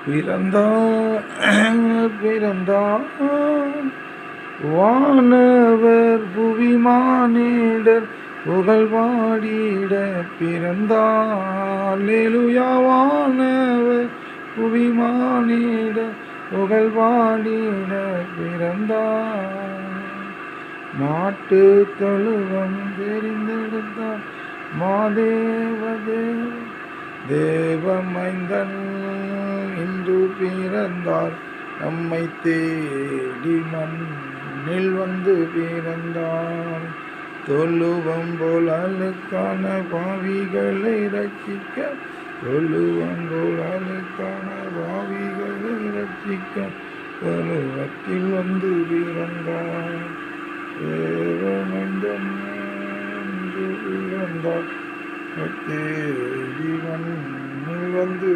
பிறந்தார் பிறந்தார் வானவர் புவிமானிடர் புகழ் பாடிட பிறந்தார். அல்லேலூயா. வானவர் புவிமானிடர் புகழ் பாடிட பிறந்தார். நாட்டு தொழுவம் தெரிந்தெடுத்தார் மாதேவதேவ தேவமைந்தன் இன்று பிறந்தார். நம்மை தேடி மண்ணில் வந்து பிறந்தார். தொழுவம் போல் அழுக்கான பாவிகளை ரட்சிக்க, தொழுவம் போல் அழுக்கான பாவிகளை ரட்சிக்க தொழுவத்தில் வந்து பிறந்தார். தேவமைந்தன் இன்று பிறந்தார். தேடி மண்ணில் வந்து